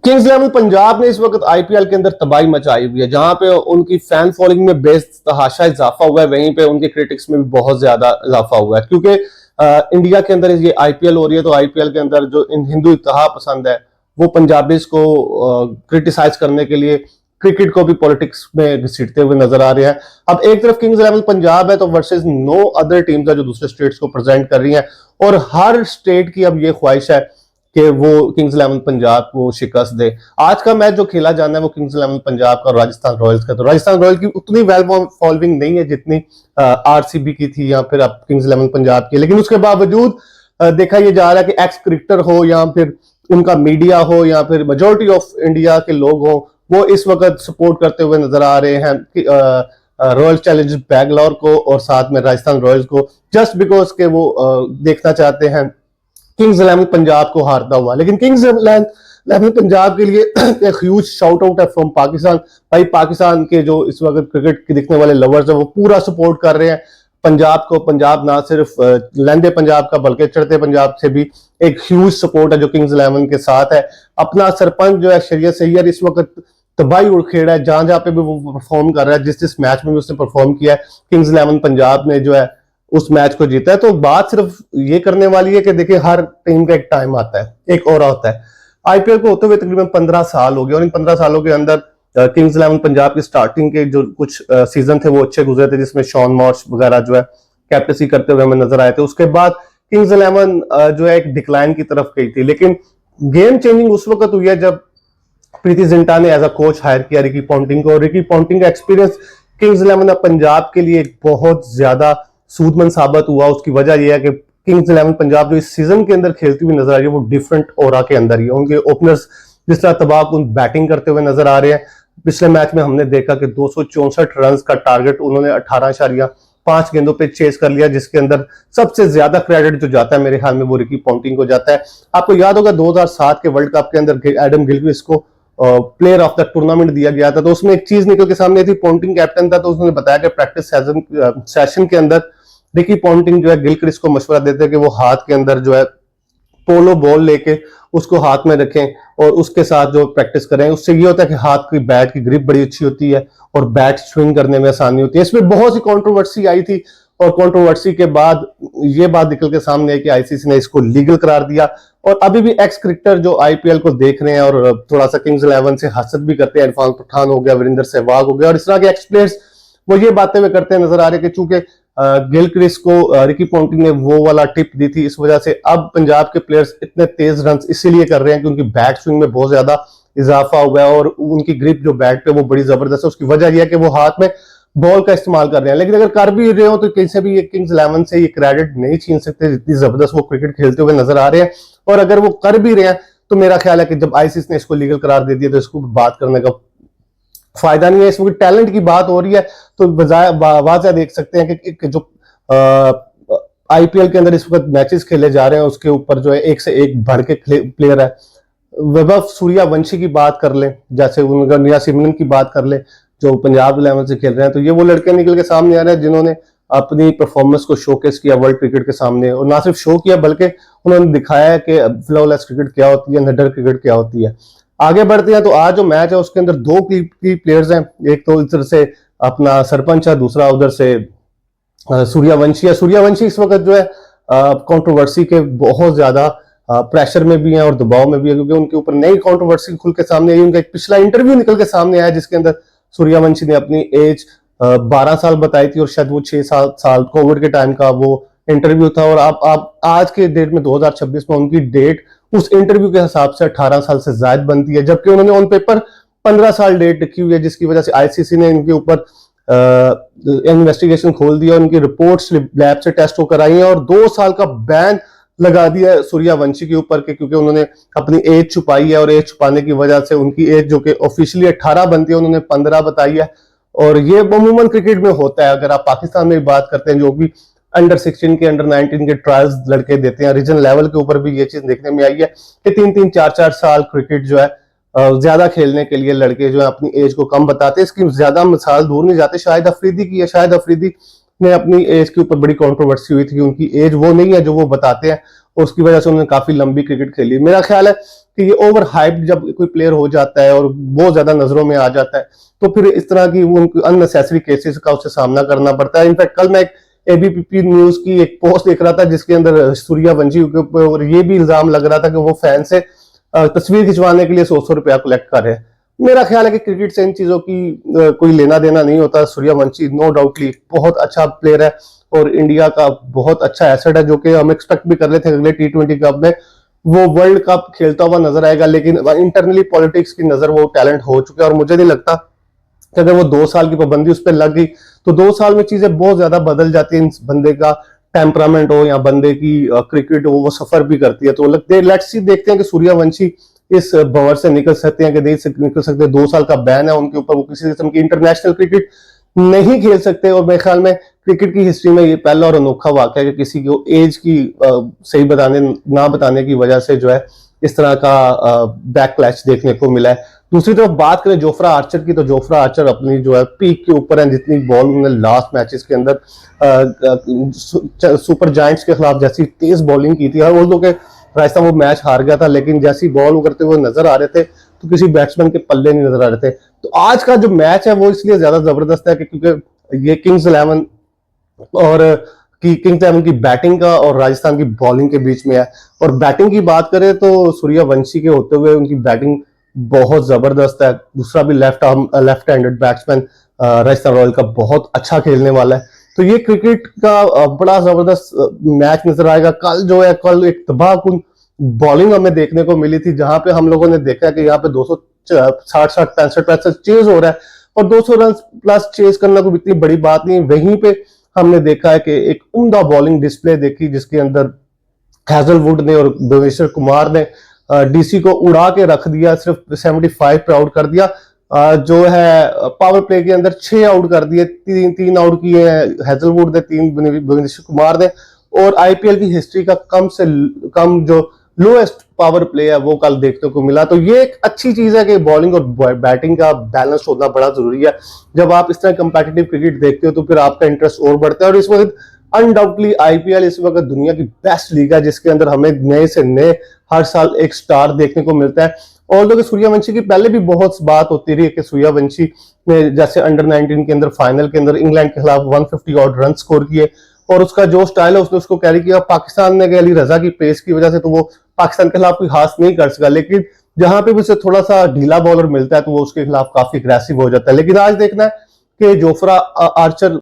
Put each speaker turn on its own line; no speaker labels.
Kings eleven Punjab ने इस वक्त आईपीएल के अंदर तबाही मचाई हुई है। जहां पे उनकी फैन फॉलोइंग में बेतहाशा इजाफा हुआ है, वहीं पे उनके क्रिटिक्स में भी बहुत ज्यादा इजाफा हुआ है। क्योंकि इंडिया के अंदर ये आईपीएल हो रही है, तो आईपीएल के अंदर जो हिंदू इत्तेहाद पसंद है वो पंजाबीज को क्रिटिसाइज करने के लिए क्रिकेट को भी पॉलिटिक्स में घसीटते हुए नजर आ रहे हैं। अब एक तरफ किंग्स इलेवन पंजाब है तो वर्सेस नो अदर टीम्स है जो दूसरे स्टेट्स को प्रेजेंट कर रही हैं, और हर स्टेट की अब ये ख्वाहिश है कि वो किंग्स इलेवन पंजाब को शिकस्त दे। आज का मैच जो खेला जाना है वो किंग्स इलेवन पंजाब का और राजस्थान रॉयल्स का। तो राजस्थान रॉयल्स की उतनी वेल फॉलोइंग नहीं है जितनी आरसीबी की थी या फिर अब किंग्स इलेवन पंजाब की, लेकिन उसके बावजूद देखा यह जा रहा है कि एक्स क्रिकेटर हो या फिर उनका मीडिया हो या फिर मेजोरिटी ऑफ इंडिया के लोग हो, वो इस वक्त सपोर्ट करते हुए नजर आ रहे हैं कि रॉयल चैलेंजर्स बैंगलोर को और साथ में राजस्थान रॉयल्स को, जस्ट बिकॉज के वो देखना चाहते हैं किंग्स इलेवन पंजाब को हारता हुआ। लेकिन किंग्स इलेवन पंजाब के लिए एक ह्यूज शाउट आउट है फ्रॉम पाकिस्तान। भाई पाकिस्तान के जो इस वक्त क्रिकेट के दिखने वाले लवर्स है वो पूरा सपोर्ट कर रहे हैं पंजाब को। पंजाब ना सिर्फ लहंदे पंजाब का बल्कि चढ़ते पंजाब से भी एक ह्यूज सपोर्ट है जो किंग्स इलेवन के साथ है। अपना सरपंच जो है शरीयत सैयद इस वक्त तबाही उड़खेड़ा है, जहां जहां पे भी वो परफॉर्म कर रहा है, जिस मैच में भी उसने परफॉर्म किया है किंग्स इलेवन पंजाब ने जो है उस मैच को जीता है। तो बात सिर्फ ये करने वाली है कि देखिए हर टीम का एक टाइम आता है, एक और होता है। आईपीएल को होते हुए तकरीबन 15 साल हो गए और इन 15 सालों के अंदर किंग्स इलेवन पंजाब की स्टार्टिंग के जो कुछ सीजन थे वो अच्छे गुजरे थे, जिसमें शॉन मॉर्श वगैरह जो है कैप्टनसी करते हुए हमें नजर आए थे। उसके बाद किंग्स इलेवन जो है एक डिक्लाइन की तरफ गई थी, लेकिन गेम चेंजिंग उस वक्त हुई है जब प्रीति जिंटा ने एज अ कोच हायर किया रिकी पॉन्टिंग को। और रिकी पॉन्टिंग का एक्सपीरियंस किंग्स इलेवन पंजाब के लिए बहुत ज्यादा सूदमंद साबित हुआ। उसकी वजह यह है कि किंग्स इलेवन पंजाब जो इस सीजन के अंदर खेलती हुई नजर आ रही है वो डिफरेंट ओरा के अंदर ही है। उनके ओपनर्स जिस तरह तबाहकुन बैटिंग करते हुए नजर आ रहे हैं, पिछले मैच में हमने देखा कि 264 रन का टारगेट उन्होंने 18.5 गेंदों पे चेस कर लिया, जिसके अंदर सबसे ज्यादा क्रेडिट जो जाता है मेरे ख्याल में वो रिकी पॉन्टिंग को जाता है। आपको याद होगा 2007 के वर्ल्ड कप के अंदर एडम गिलक्रिस्ट को प्लेयर ऑफ द टूर्नामेंट दिया गया था, तो उसमें एक चीज निकल के सामने थी। पॉन्टिंग कैप्टन था तो उसने बताया कि प्रैक्टिस सेशन के अंदर रिकी पॉन्टिंग जो है गिलक्रिस्ट को मशवरा देते हैं कि वो हाथ के अंदर जो है पोलो बॉल लेके उसको हाथ में रखें और उसके साथ जो प्रैक्टिस करें। उससे ये होता है कि हाथ की बैट की ग्रिप बड़ी अच्छी होती है और बैट स्विंग करने में आसानी होती है। इसमें बहुत सी कंट्रोवर्सी आई थी और कंट्रोवर्सी के बाद ये बात निकल के सामने है कि आईसीसी ने इसको लीगल करार दिया। और अभी भी एक्स क्रिकेटर जो आईपीएल को देख रहे हैं और थोड़ा सा किंग्स इलेवन से हसद भी करते हैं, इरफान पठान हो गया, वीरेंद्र सहवाग हो गया और इस तरह के एक्स प्लेयर्स, वो ये बातें में करते नजर आ रहे हैं कि चूंकि गिलक्रिस्ट को रिकी पॉन्टिंग ने वो वाला टिप दी थी, इस वजह से अब पंजाब के प्लेयर्स इतने तेज रन इसीलिए कर रहे हैं कि उनकी बैट स्विंग में बहुत ज्यादा इजाफा हुआ है और उनकी ग्रिप जो बैट पे वो बड़ी जबरदस्त है। उसकी वजह यह है कि वो हाथ में बॉल का इस्तेमाल कर रहे हैं। लेकिन अगर कर भी रहे हो तो किसी भी किंग्स इलेवन से ये क्रेडिट नहीं छीन सकते जितनी जबरदस्त वो क्रिकेट खेलते हुए नजर आ रहे हैं। और अगर वो कर भी रहे हैं तो मेरा ख्याल है कि जब आईसीसी ने इसको लीगल करार दे दिया तो इसको बात करने का फायदा नहीं है। इसमें टैलेंट की बात हो रही है तो वाज़ह देख सकते हैं कि जो आईपीएल के अंदर इस वक्त मैचेस खेले जा रहे हैं उसके ऊपर जो है एक से एक बढ़ के प्लेयर है। वैभव सूर्यवंशी की बात कर ले, जैसे उनका निया सिमरन की बात कर ले जो पंजाब इलेवन से खेल रहे हैं, तो ये वो लड़के निकल के सामने आ रहे हैं जिन्होंने अपनी परफॉर्मेंस को शोकेस किया वर्ल्ड क्रिकेट के सामने। और ना सिर्फ शो किया बल्कि उन्होंने दिखाया है कि फ्लॉलेस क्रिकेट क्या होती है, नडर क्रिकेट क्या होती है। आगे बढ़ते हैं तो आज जो मैच है उसके अंदर दो की प्लेयर्स हैं, एक तो इधर से अपना सरपंच है, दूसरा उधर से सूर्यवंशी है। सूर्यवंशी इस वक्त जो है कंट्रोवर्सी के बहुत ज्यादा प्रेशर में भी है और दबाव में भी है, क्योंकि उनके ऊपर नई कंट्रोवर्सी खुल के सामने आई। उनका एक पिछला इंटरव्यू निकल के सामने आया जिसके अंदर सूर्यवंशी ने अपनी एज 12 साल बताई थी और शायद वो 6 साल कोविड के टाइम का वो इंटरव्यू था। और आप आज के डेट में 2026 में उनकी डेट उस इंटरव्यू के हिसाब से 18 साल से ज्यादा बनती है, जबकि उन्होंने ऑन पेपर 15 साल डेट लिखी हुई है, जिसकी वजह से आईसीसी ने इनके ऊपर इन्वेस्टिगेशन खोल दिया। उनकी रिपोर्ट्स लैब से टेस्ट होकर आई हैं और 2 साल का बैन लगा दिया है सूर्यवंशी के ऊपर के, क्योंकि उन्होंने अपनी एज छुपाई है और एज छुपाने की वजह से उनकी एज जो कि ऑफिशियली 18 बनती है उन्होंने 15 बताई है। और ये अमूमन क्रिकेट में होता है। अगर आप पाकिस्तान में बात करते हैं, जो भी अंडर 16 के अंडर 19 के ट्रायल्स लड़के देते हैं, रीजनल लेवल के ऊपर भी ये चीज देखने में आई है कि 3-3, 4-4 साल क्रिकेट जो है ज्यादा खेलने के लिए लड़के जो है अपनी एज को कम बताते हैं। इसकी ज्यादा मिसाल दूर नहीं जाते, शाहिद अफरीदी की है। शाहिद अफरीदी ने अपनी एज के ऊपर बड़ी कंट्रोवर्सी हुई थी कि उनकी एज वो नहीं है जो वो बताते हैं और उसकी वजह से उन्होंने काफी लंबी क्रिकेट खेली। मेरा ख्याल है कि ये ओवर हाइप्ड जब कोई प्लेयर हो जाता है और बहुत ज्यादा नजरों में आ जाता है, तो फिर इस तरह की उनको अननेसेसरी केसेस का उससे सामना करना पड़ता है। इनफैक्ट कल मैं एक एबीपी न्यूज की एक पोस्ट देख रहा था जिसके अंदर सूर्यवंशी के ऊपर ये भी इल्जाम लग रहा था कि वो फैन से तस्वीर खिंचवाने के लिए 100 रुपया कलेक्ट कर रहे हैं। मेरा ख्याल है कि क्रिकेट से इन चीजों की कोई लेना देना नहीं होता। सूर्यवंशी नो डाउटली बहुत अच्छा प्लेयर है और इंडिया का बहुत अच्छा एसेट है, जो कि हम एक्सपेक्ट भी कर रहे थे अगले T20 कप में वो वर्ल्ड कप खेलता हुआ नजर आएगा। लेकिन इंटरनली पॉलिटिक्स की नजर वो टैलेंट हो चुका है और मुझे नहीं लगता कि अगर वो 2 साल की पाबंदी उस पर लग गई तो 2 साल में चीजें बहुत ज्यादा बदल जाती हैं। इस बंदे का टेम्परामेंट हो या बंदे की क्रिकेट हो, वो सफर भी करती है। तो लेट्स सी, देखते हैं कि सूर्यवंशी इस भंवर से निकल सकते हैं कि नहीं निकल सकते। 2 साल का बैन है उनके ऊपर, वो किसी किस्म की इंटरनेशनल क्रिकेट नहीं खेल सकते। और मेरे ख्याल में क्रिकेट की हिस्ट्री में ये पहला और अनोखा वाकया है कि किसी को एज की सही ना बताने की वजह से जो है इस तरह का बैकलैश देखने को मिला है। दूसरी तरफ बात करें जोफ्रा आर्चर की, तो जोफ्रा आर्चर अपनी जो है पीक के ऊपर है। जितनी बॉल उन्होंने लास्ट मैचेस के अंदर सुपर जायंट्स के खिलाफ जैसी तेज बॉलिंग की थी, और लोग राजस्थान वो मैच हार गया था, लेकिन जैसी बॉल उगरते हुए नजर आ रहे थे तो किसी बैट्समैन के पल्ले नहीं नजर आ रहे थे। तो आज का जो मैच है वो इसलिए ज्यादा जबरदस्त है कि क्योंकि ये किंग्स इलेवन की बैटिंग का और राजस्थान की बॉलिंग के बीच में है। और बैटिंग की बात करें तो सूर्यवंशी के होते हुए उनकी बैटिंग बहुत जबरदस्त है। दूसरा भी left handed batsman Rajasthan royal का बहुत अच्छा खेलने वाला है। तो ये क्रिकेट का बड़ा जबरदस्त मैच नजर आएगा। कल एक तबाहकुन बॉलिंग हमें देखने को मिली थी, जहां पे हम लोगों ने देखा कि यहाँ पे 260 65 चेज हो रहा है और 200 रन प्लस चेज करना कोई इतनी बड़ी बात नहीं। वहीं पे हमने देखा है कि एक उम्दा बॉलिंग डिस्प्ले देखी जिसके अंदर हैजलवुड ने और भुवनेश्वर कुमार ने डीसी को उड़ा के रख दिया, सिर्फ 75 पे आउट कर दिया। जो है पावर प्ले के अंदर 6 आउट कर दिए, तीन आउट किए हैजलवुड ने, 3 भुवनेश्वर कुमार ने। और आईपीएल की हिस्ट्री का कम से कम जो लोएस्ट पावर प्ले है वो कल देखने को मिला। तो ये एक अच्छी चीज है कि बॉलिंग और बैटिंग का बैलेंस होना बड़ा जरूरी है। जब आप इस तरह कंपेटिटिव क्रिकेट देखते हो तो फिर आपका इंटरेस्ट और बढ़ता है। और इस वक्त अनडाउटली आईपीएल इस वक्त दुनिया की बेस्ट लीग है, जिसके अंदर हमें नए से नए हर साल एक स्टार देखने को मिलता है। और तो सूर्यवंशी की पहले भी बहुत बात होती रही है कि सूर्यवंशी ने जैसे अंडर 19 के अंदर फाइनल के अंदर इंग्लैंड के खिलाफ 150 ऑड रन स्कोर किए और उसका जो स्टाइल है उसने उसको कैरी किया। पाकिस्तान ने अली रजा की पेस की वजह से तो वो पाकिस्तान के खिलाफ कोई खास नहीं कर सका, लेकिन जहां पे भी उसे थोड़ा सा ढीला बॉलर मिलता है तो वो उसके खिलाफ काफी अग्रेसिव हो जाता है। लेकिन आज देखना है कि जोफ्रा आर्चर